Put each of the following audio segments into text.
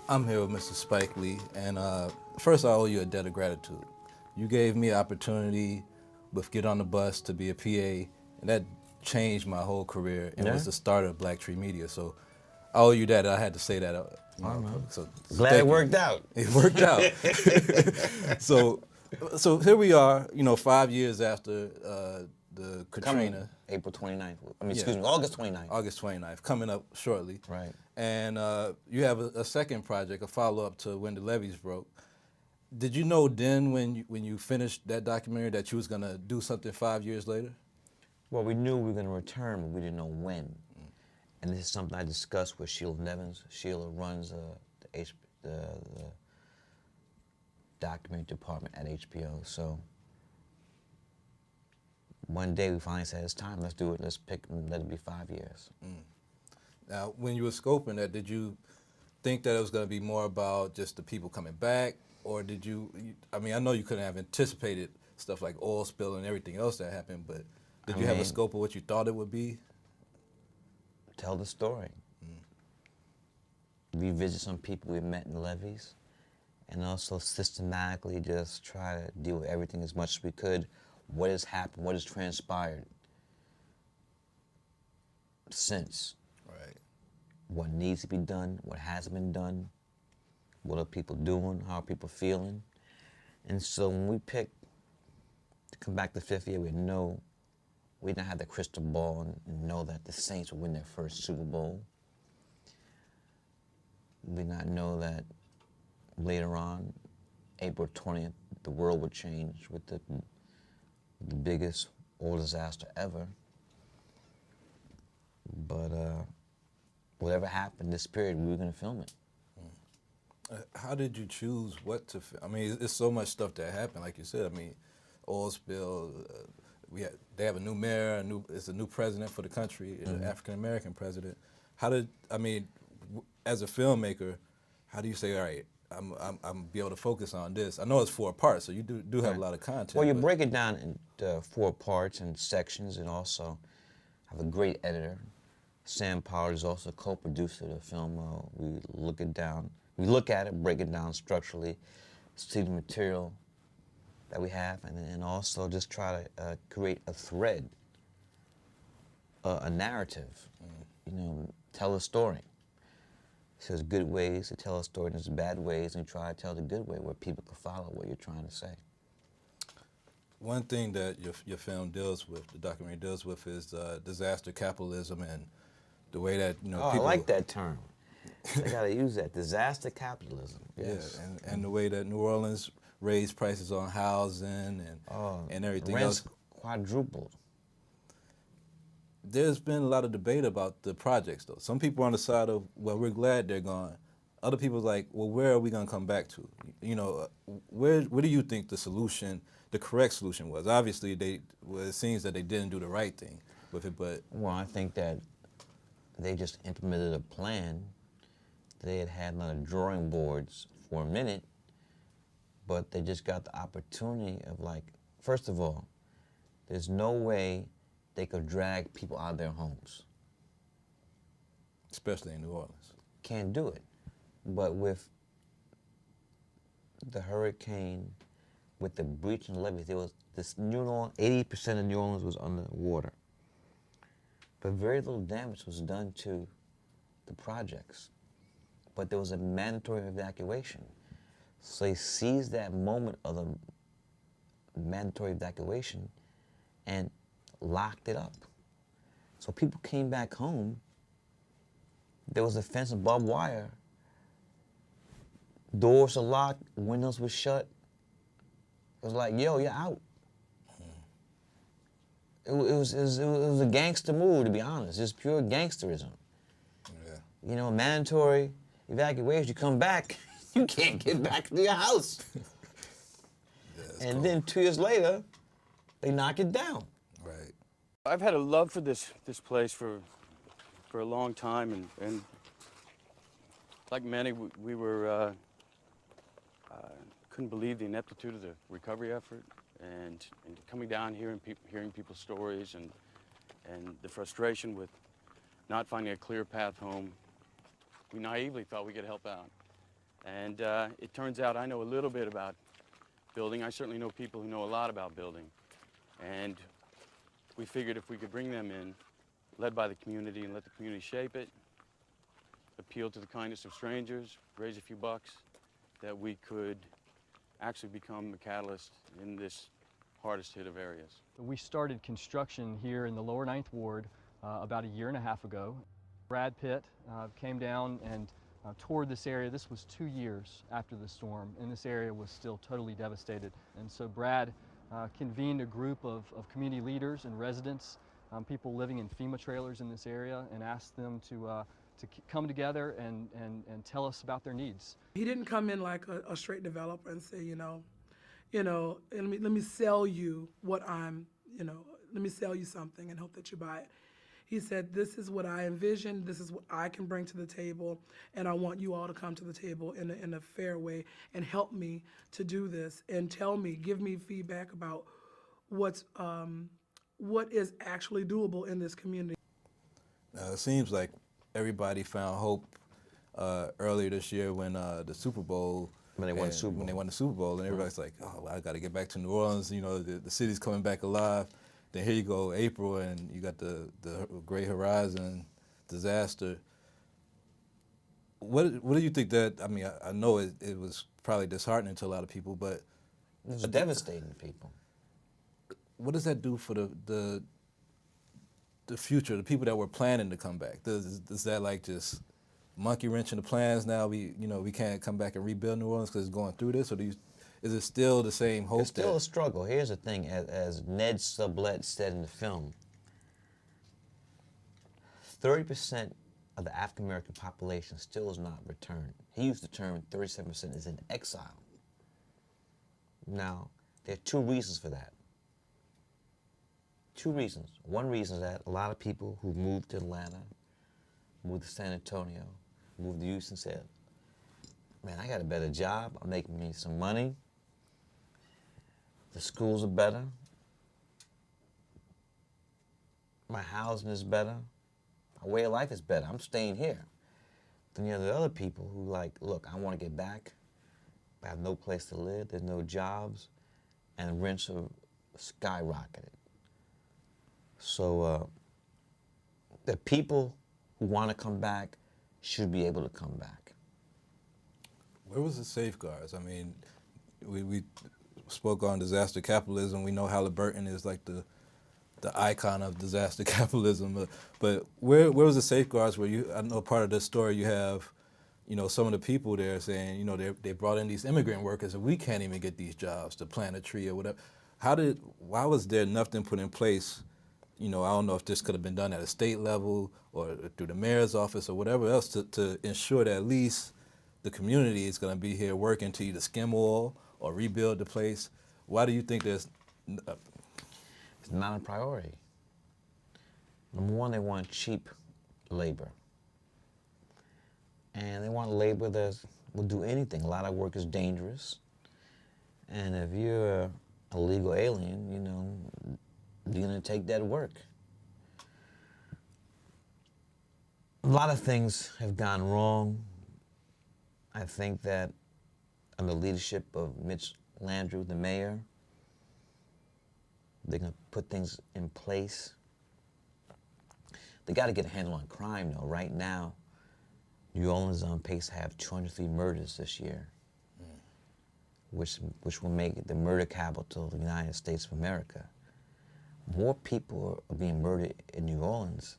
I'm here with Mr. Spike Lee, and first I owe you a debt of gratitude. You gave me an opportunity with Get on the Bus to be a PA, and that changed my whole career, and Yeah. was the start of Black Tree Media. So I owe you that. I had to say that. All right. So Glad it thank you. worked out. It worked out. so, so here we are. 5 years after the Coming Katrina. April 29th. Yeah. Excuse me, August 29th. August 29th, coming up shortly. Right. And you have a second project, a follow-up to When the Levees Broke. Did you know then when you finished that documentary that you was going to do something 5 years later? Well, we knew we were going to return, but we didn't know when. And this is something I discussed with Sheila Nevins. Sheila runs the documentary department at HBO. So one day we finally said, it's time, let's do it. Let's pick and let it be 5 years. Now, when you were scoping that, did you think that it was going to be more about just the people coming back? Or did I know you couldn't have anticipated stuff like oil spill and everything else that happened, but did you have a scope of what you thought it would be? Tell the story. Revisit some people we met in the levees, and also systematically just try to deal with everything as much as we could. What has happened, what has transpired since. Right. What needs to be done, what hasn't been done, what are people doing, how are people feeling. And so when we picked to come back the fifth year, we didn't have the crystal ball and know that the Saints would win their first Super Bowl. We did not know that later on, April 20th, the world would change with the biggest oil disaster ever. But whatever happened this period, we were going to film it. How did you choose what to film? It's so much stuff that happened, like you said. Oil spill. They have a new mayor. It's a new president for the country, an African American president. As a filmmaker, how do you say, all right, I'm be able to focus on this? I know it's 4 parts, so you do have a lot of content. Well, you break it down into 4 parts and sections, and also have a great editor. Sam Pollard is also co-producer of the film. We look at it, break it down structurally, see the material that we have, and also just try to create a thread, a narrative, tell a story. So there's good ways to tell a story, and there's bad ways, and try to tell the good way where people can follow what you're trying to say. One thing that your film deals with, the documentary deals with, is disaster capitalism and the way that people. I like that term. They gotta use that, disaster capitalism. Yes. Yeah, and the way that New Orleans raised prices on housing and everything rents else. Quadrupled. There's been a lot of debate about the projects, though. Some people are on the side of, well, we're glad they're gone. Other people are like, well, where are we going to come back to? Where do you think the correct solution was? Obviously, it seems that they didn't do the right thing with it, but... Well, I think that they just implemented a plan. They had a lot of drawing boards for a minute, but they just got the opportunity of, first of all, there's no way they could drag people out of their homes. Especially in New Orleans. Can't do it. But with the hurricane, with the breach in the levees, there was this New Orleans, 80% of New Orleans was underwater. But very little damage was done to the projects. But there was a mandatory evacuation. So they seized that moment of the mandatory evacuation and locked it up. So people came back home. There was a fence and barbed wire. Doors were locked, windows were shut. It was like, yo, you're out. It was a gangster move, to be honest. It's pure gangsterism. Yeah. Mandatory evacuation. You come back, you can't get back to your house. And cool. then 2 years later, they knock it down. Right. I've had a love for this place for a long time, and like many, we were couldn't believe the ineptitude of the recovery effort, and coming down here and hearing people's stories and the frustration with not finding a clear path home. We naively thought we could help out. And it turns out I know a little bit about building. I certainly know people who know a lot about building. And we figured if we could bring them in, led by the community, and let the community shape it, appeal to the kindness of strangers, raise a few bucks, that we could actually become a catalyst in this hardest hit of areas. We started construction here in the lower Ninth Ward about a year and a half ago. Brad Pitt came down and toured this area. This was 2 years after the storm, and this area was still totally devastated. And so Brad convened a group of community leaders and residents, people living in FEMA trailers in this area, and asked them to come together and tell us about their needs. He didn't come in like a straight developer and say, let me sell you what let me sell you something and hope that you buy it. He said, this is what I envision, this is what I can bring to the table, and I want you all to come to the table in a fair way and help me to do this and give me feedback about what is actually doable in this community. It seems like everybody found hope earlier this year when the Super Bowl. When they won the Super Bowl. When they won the Super Bowl, and everybody's like, oh, well, I got to get back to New Orleans. The city's coming back alive. Then here you go, April, and you got the Great Horizon disaster. What do you think that, I mean, I know it was probably disheartening to a lot of people, but It was devastating to people. what does that do for the future, the people that were planning to come back? Does that like just monkey wrenching the plans now? We can't come back and rebuild New Orleans because it's going through this, or is it still the same hope? It's still a struggle. Here's the thing, as Ned Sublette said in the film, 30% of the African American population still is not returned. He used the term 37% is in exile. Now, there are 2 reasons for that. 2 reasons. One reason is that a lot of people who moved to Atlanta, moved to San Antonio, moved to Houston said, man, I got a better job, I'm making me some money, the schools are better, my housing is better, my way of life is better, I'm staying here. Then you have the other people who like, look, I want to get back, but I have no place to live, there's no jobs, and rents are skyrocketed. So the people who want to come back should be able to come back. Where was the safeguards? I mean, we spoke on disaster capitalism. We know Halliburton is like the icon of disaster capitalism. But where was the safeguards where I know part of the story you have, some of the people there saying, they brought in these immigrant workers and we can't even get these jobs to plant a tree or whatever. Why was there nothing put in place? I don't know if this could have been done at a state level or through the mayor's office or whatever else to ensure that at least the community is going to be here working to either skim oil or rebuild the place. Why do you think there's... It's not a priority. Number one, they want cheap labor. And they want labor that will do anything. A lot of work is dangerous. And if you're a illegal alien, you're going to take that work. A lot of things have gone wrong. I think that under the leadership of Mitch Landrieu, the mayor, they're going to put things in place. They got to get a handle on crime, though. Right now, New Orleans is on pace to have 203 murders this year, which will make it the murder capital of the United States of America. More people are being murdered in New Orleans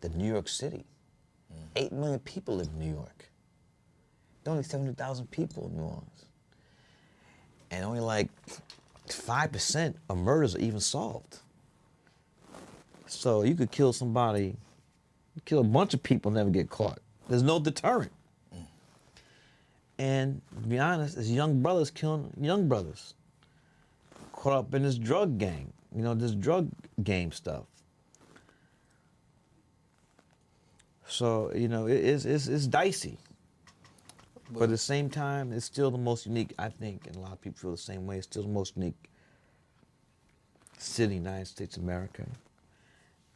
than New York City. 8 million people live in New York. There are only 700,000 people in New Orleans. And only like 5% of murders are even solved. So you could kill somebody, kill a bunch of people and never get caught. There's no deterrent. And to be honest, it's young brothers killing young brothers. Caught up in this drug gang, this drug game stuff. So, it's dicey. But at the same time, it's still the most unique, I think, and a lot of people feel the same way, it's still the most unique city in the United States of America.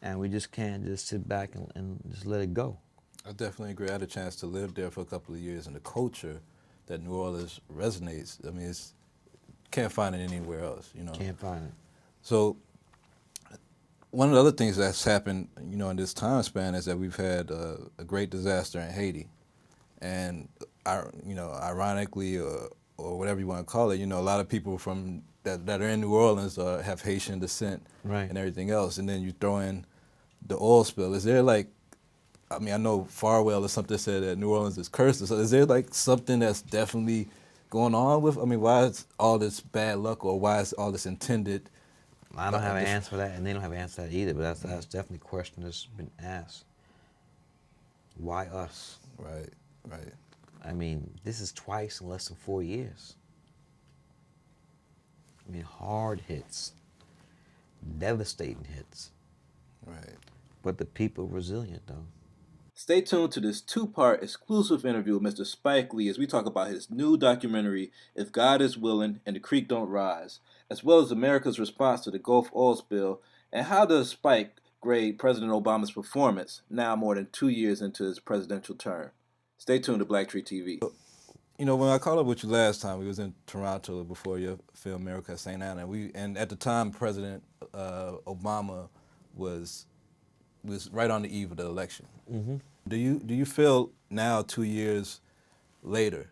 And we just can't just sit back and just let it go. I definitely agree. I had a chance to live there for a couple of years, and the culture that New Orleans resonates. I mean, it's can't find it anywhere else. You know. Can't find it. So one of the other things that's happened, you know, in this time span is that we've had a great disaster in Haiti, and you know, ironically or whatever you want to call it, you know, a lot of people from that are in New Orleans have Haitian descent Right. and everything else, and then you throw in the oil spill. Is there like, I mean, I know Farwell or something said that New Orleans is cursed. So is there like something that's definitely going on with? I mean, why is all this bad luck, or why is all this intended? I don't have an answer for that, and they don't have an answer for that either, but that's definitely a question that's been asked. Why us? Right, right. I mean, this is twice in less than 4 years. I mean, hard hits, devastating hits, Right. but the people resilient, though. Stay tuned to this two-part exclusive interview with Mr. Spike Lee as we talk about his new documentary, If God is Willing and the Creek Don't Rise, as well as America's response to the Gulf oil spill, and how does Spike grade President Obama's performance now more than 2 years into his presidential term. Stay tuned to Black Tree TV. You know, when I caught up with you last time, we was in Toronto before your film America at St. Anna, and at the time President Obama was right on the eve of the election. Mm-hmm. Do you feel now, 2 years later,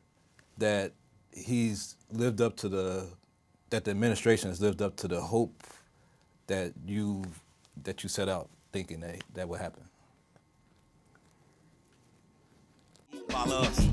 that he's lived up to that the administration has lived up to the hope that you set out thinking that would happen? Follow us.